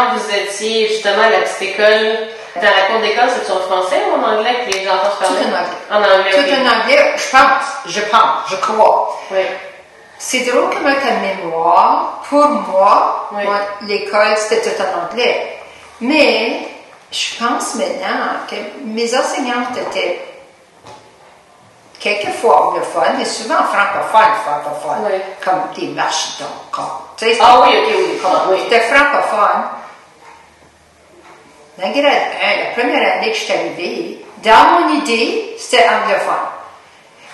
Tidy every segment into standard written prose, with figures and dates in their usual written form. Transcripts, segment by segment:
quand vous étiez justement à la petite école, dans la cour d'école, c'est-tu en français ou en anglais que les enfants se parlaient? Tout en anglais. En anglais, Tout en anglais, je pense, je crois. Oui. C'est drôle comment ta mémoire, pour moi, Oui. l'école, c'était tout en anglais. Mais, je pense maintenant que mes enseignantes étaient quelquefois anglophones, mais souvent francophones, Oui. comme des marchitons. Ah oui, ok, oui. Oui. C'était francophone. La première année que je suis arrivée, dans mon idée, c'était anglophone.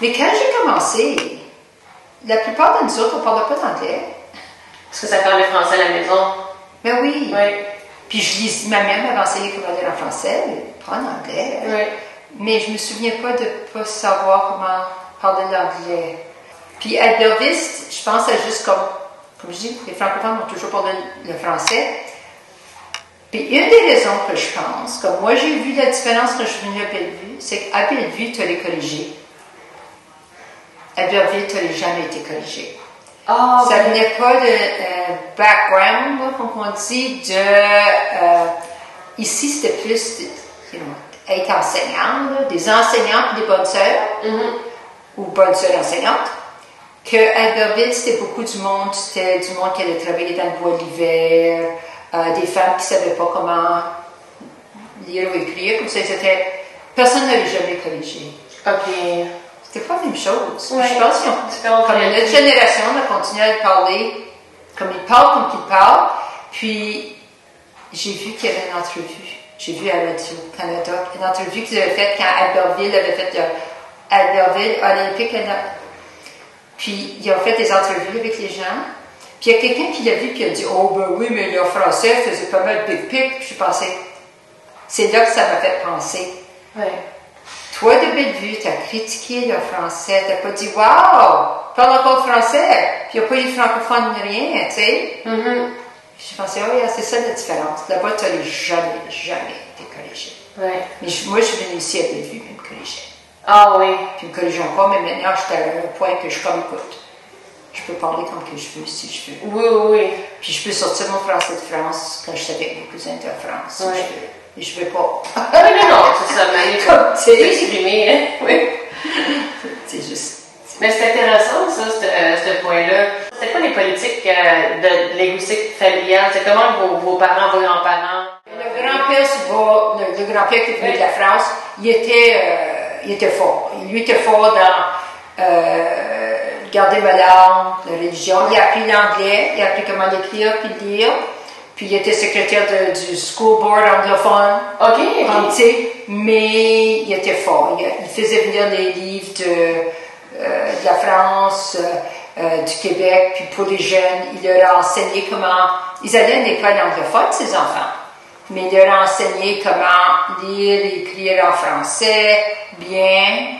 Mais quand j'ai commencé, la plupart de nous autres, on ne parlait pas d'anglais. Est-ce que ça parlait français à la maison? Ben oui. Oui. Puis ma mère m'avait enseigné comment lire en français, mais pas en anglais. Oui. Mais je ne me souviens pas de ne pas savoir comment parler l'anglais. Puis à Bervis, je pense à juste comme je dis, les francophones ont toujours parlé le français. Puis une des raisons que je pense, comme moi j'ai vu la différence quand je suis venue à Bellevue, c'est qu'à Bellevue, tu as les collégés. À Berville, tu n'as jamais été collégé. Oh, ça venait pas de background, là, comme on dit, ici c'était plus être enseignant, là, des enseignantes et des bonnes sœurs, ou bonnes sœurs enseignantes, qu'à Berville, c'était beaucoup du monde, c'était du monde qui allait travailler dans le bois l'hiver, des femmes qui ne savaient pas comment lire ou écrire, comme ça, personne n'avait jamais collégé. OK. C'était pas la même chose. Ouais. Je pense que comme notre génération, on a continué à parler comme ils parlent, Puis, j'ai vu qu'il y avait une entrevue. J'ai vu à Radio-Canada une entrevue qu'ils avaient faite quand Albertville avait fait Albertville Olympique. Puis, ils ont fait des entrevues avec les gens. Puis, il y a quelqu'un qui l'a vu et qui a dit « Oh, ben oui, mais le français faisait pas mal de big pic. » Puis, j'ai pensé, c'est là que ça m'a fait penser. Ouais. Toi, de Bellevue, tu as critiqué le français, tu n'as pas dit « Wow, parle encore français! » Puis il n'y a pas eu de francophone ni rien, tu sais. J'ai pensé « Oh, yeah, c'est ça la différence. Là-bas, tu n'as jamais été collégien. Ouais. Mais moi, je suis venue ici à Bellevue, puis me collégier. Ah oui. Puis me collégier encore, mais maintenant, je suis à un point que je suis comme écoute. Je peux parler comme que je veux, si je veux. Oui. Puis je peux sortir mon français de France quand je suis avec mes cousins de France, si je veux. Mais je veux pas. Non, c'est ça, mais comme tu sais. Exprimer, hein? Oui. C'est juste. Mais c'est intéressant, ça, ce point-là. C'était quoi les politiques de linguistique familiale? C'est comment vos parents, vos grands-parents? Le grand-père, le grand-père qui est venu de la France, il était fort. Il était fort dans garder ma langue, la religion. Il a appris l'anglais, il a appris comment l'écrire puis le lire. Puis il était secrétaire du school board anglophone. OK. Mais il était fort. Il faisait venir les livres de la France, du Québec, puis pour les jeunes, il leur a enseigné comment... Ils allaient à une école anglophone, ces enfants, mais il leur a enseigné comment lire et écrire en français, bien,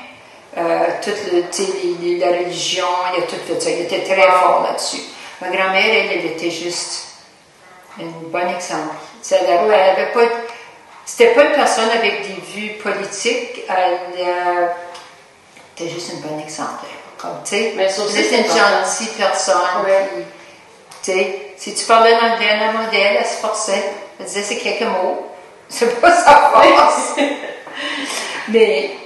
toute la religion, il a tout fait ça. Il était très fort là-dessus. Ma grand-mère, elle était juste... un bon exemple. C'était pas une personne avec des vues politiques, elle était juste un bon exemple. Comme, c'était une gentille personne. Ouais. Si tu parlais l'anglais en amandelle, elle se forçait. Elle disait c'est quelques mots. C'est pas sa force. Mais,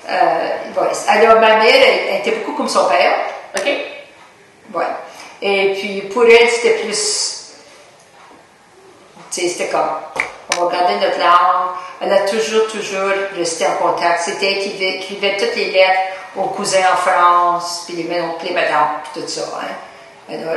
alors ma mère, elle était beaucoup comme son père. OK. Ouais. Et puis, pour elle, c'était plus... C'était comme, on va garder notre langue. Elle a toujours resté en contact. C'était elle qui écrivait toutes les lettres aux cousins en France, puis les madames, puis tout ça. Hein. Elle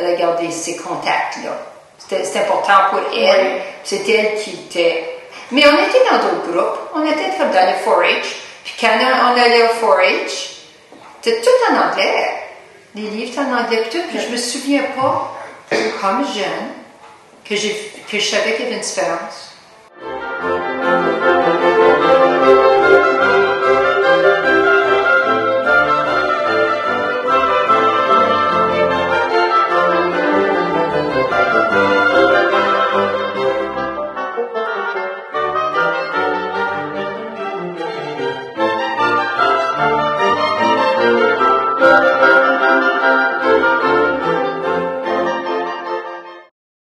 a gardé ces contacts-là. C'était important pour elle. Oui. C'était elle qui était... Mais on était dans d'autres groupes. On était comme dans les 4-H. Puis quand on allait au 4-H, c'était tout en anglais. Les livres étaient en anglais, puis tout. Puis je me souviens pas, comme jeune, que je savais qu'il y avait une différence.